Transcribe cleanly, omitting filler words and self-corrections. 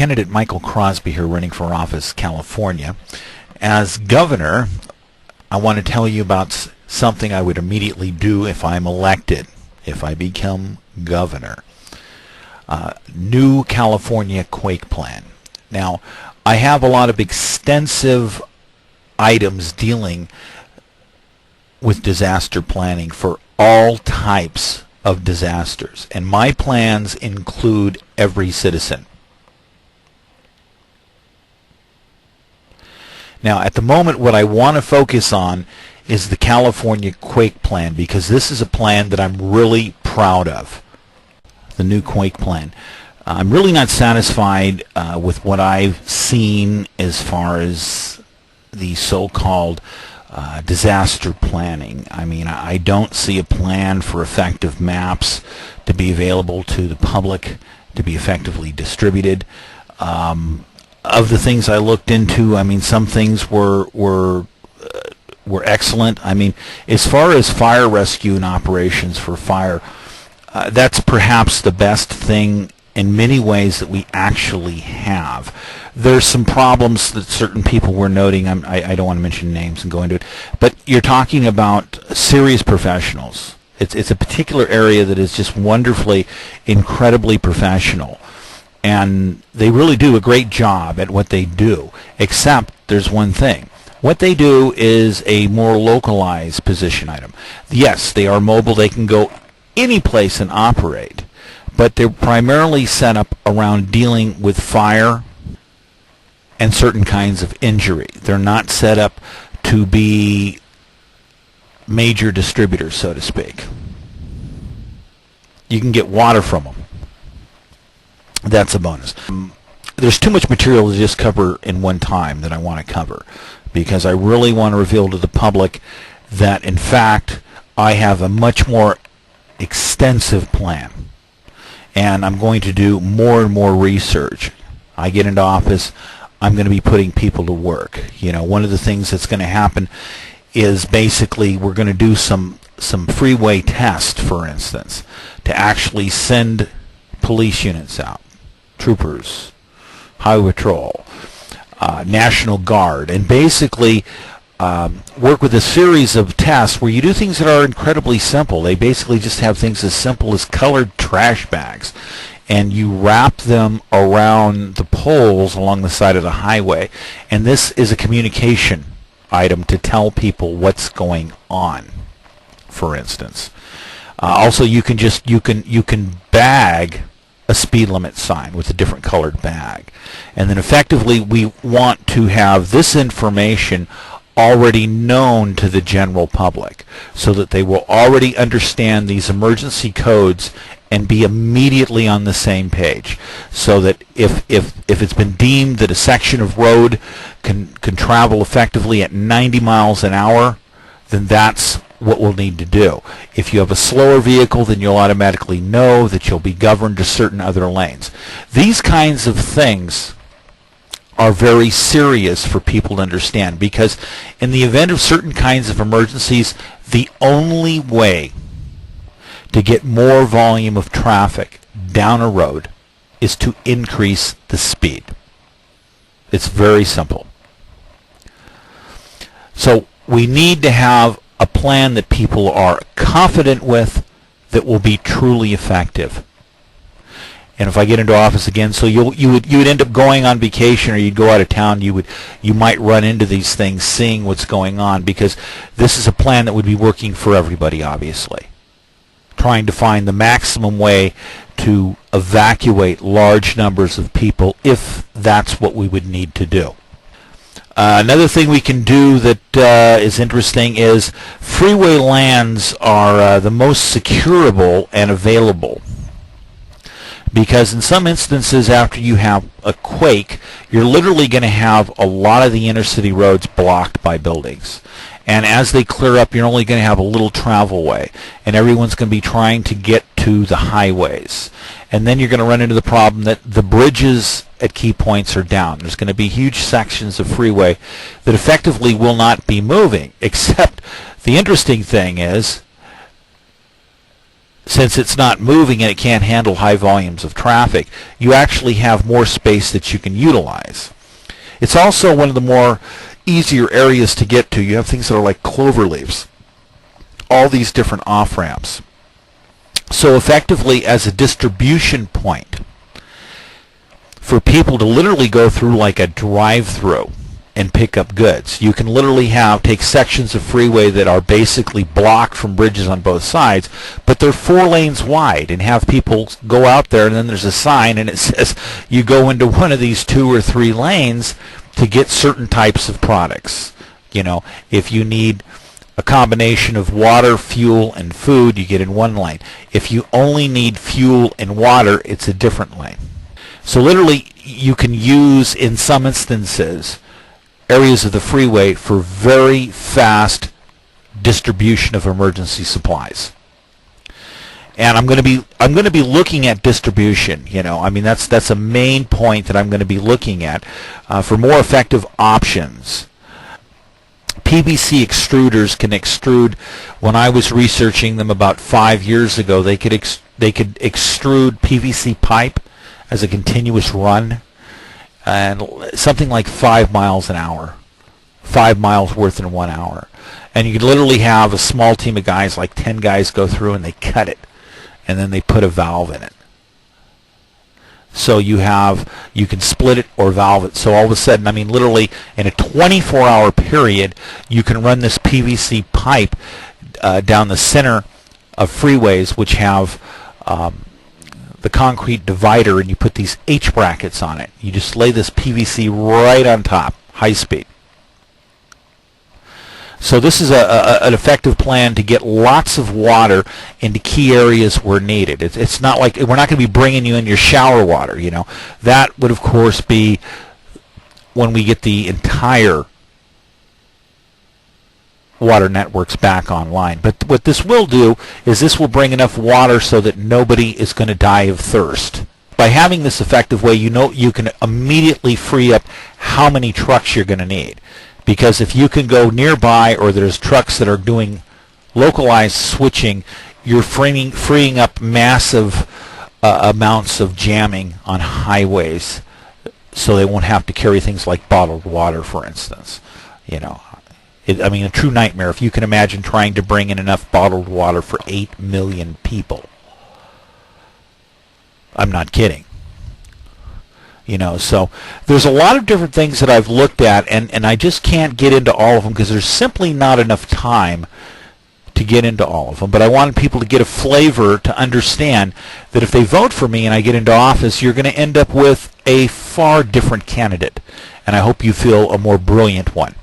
Candidate Michael Crosby here, running for office, California. As governor, I want to tell you about something I would immediately do if I'm elected, if I become governor. New California quake plan. Now, I have a lot of extensive items dealing with disaster planning for all types of disasters, and my plans include every citizen. Now, at the moment, what I want to focus on is the California quake plan, because this is a plan that I'm really proud of, the new quake plan. I'm really not satisfied with what I've seen as far as the so-called disaster planning. I mean, I don't see a plan for effective maps to be available to the public, to be effectively distributed. Of the things I looked into, I mean, some things were excellent. I mean, as far as fire rescue and operations for fire, that's perhaps the best thing in many ways that we actually have. There's some problems that certain people were noting. I don't want to mention names and go into it, but you're talking about serious professionals. It's a particular area that is just wonderfully, incredibly professional. And they really do a great job at what they do, except there's one thing. What they do is a more localized position item. Yes, they are mobile. They can go any place and operate, but they're primarily set up around dealing with fire and certain kinds of injury. They're not set up to be major distributors, so to speak. You can get water from them. That's a bonus. There's too much material to just cover in one time that I want to cover, because I really want to reveal to the public that, in fact, I have a much more extensive plan, and I'm going to do more and more research. I get into office, I'm going to be putting people to work. You know, one of the things that's going to happen is basically we're going to do some freeway tests, for instance, to actually send police units out, troopers, highway patrol, National Guard, and basically work with a series of tests where you do things that are incredibly simple. They basically just have things as simple as colored trash bags, and you wrap them around the poles along the side of the highway, and this is a communication item to tell people what's going on, for instance. Also, you can bag a speed limit sign with a different colored bag, and then effectively we want to have this information already known to the general public so that they will already understand these emergency codes and be immediately on the same page, so that if it's been deemed that a section of road can travel effectively at 90 miles an hour, then that's what we'll need to do. If you have a slower vehicle, then you'll automatically know that you'll be governed to certain other lanes. These kinds of things are very serious for people to understand, because in the event of certain kinds of emergencies, the only way to get more volume of traffic down a road is to increase the speed. It's very simple. So we need to have a plan that people are confident with, that will be truly effective. And if I get into office again, so you would end up going on vacation, or you'd go out of town, you might run into these things, seeing what's going on, because this is a plan that would be working for everybody, obviously. Trying to find the maximum way to evacuate large numbers of people, if that's what we would need to do. Another thing we can do that is interesting is freeway lands are the most securable and available, because in some instances after you have a quake, you're literally going to have a lot of the inner city roads blocked by buildings. And as they clear up, you're only going to have a little travel way, and everyone's going to be trying to get to the highways. And then you're going to run into the problem that the bridges at key points are down. There's going to be huge sections of freeway that effectively will not be moving, except the interesting thing is since it's not moving and it can't handle high volumes of traffic, you actually have more space that you can utilize. It's also one of the more easier areas to get to. You have things that are like clover leaves, all these different off-ramps. So effectively, as a distribution point for people to literally go through like a drive-through and pick up goods. You can literally take sections of freeway that are basically blocked from bridges on both sides, but they're 4 lanes wide, and have people go out there, and then there's a sign and it says you go into one of these 2 or 3 lanes to get certain types of products. You know, if you need a combination of water, fuel, and food, you get in one lane. If you only need fuel and water, it's a different lane. So literally, you can use, in some instances, areas of the freeway for very fast distribution of emergency supplies. And I'm going to be looking at distribution. You know, I mean that's a main point that I'm going to be looking at for more effective options. PVC extruders can extrude. When I was researching them about 5 years ago, they could extrude PVC pipe as a continuous run, and something like 5 miles an hour, 5 miles worth in 1 hour. And you could literally have a small team of guys, like 10 guys, go through and they cut it, and then they put a valve in it. So you can split it or valve it. So all of a sudden, I mean, literally in a 24-hour period, you can run this PVC pipe down the center of freeways, which have the concrete divider, and you put these H brackets on it. You just lay this PVC right on top, high speed. So this is an effective plan to get lots of water into key areas where needed. It's not like we're not going to be bringing you in your shower water. You know, that would of course be when we get the entire water networks back online. But what this will do is this will bring enough water so that nobody is going to die of thirst. By having this effective way, you know you can immediately free up how many trucks you're going to need. Because if you can go nearby, or there's trucks that are doing localized switching, you're freeing up massive amounts of jamming on highways, so they won't have to carry things like bottled water, for instance. You know, I mean, a true nightmare. If you can imagine trying to bring in enough bottled water for 8 million people. I'm not kidding. You know, so there's a lot of different things that I've looked at, and I just can't get into all of them because there's simply not enough time to get into all of them. But I wanted people to get a flavor to understand that if they vote for me and I get into office, you're going to end up with a far different candidate. And I hope you feel a more brilliant one.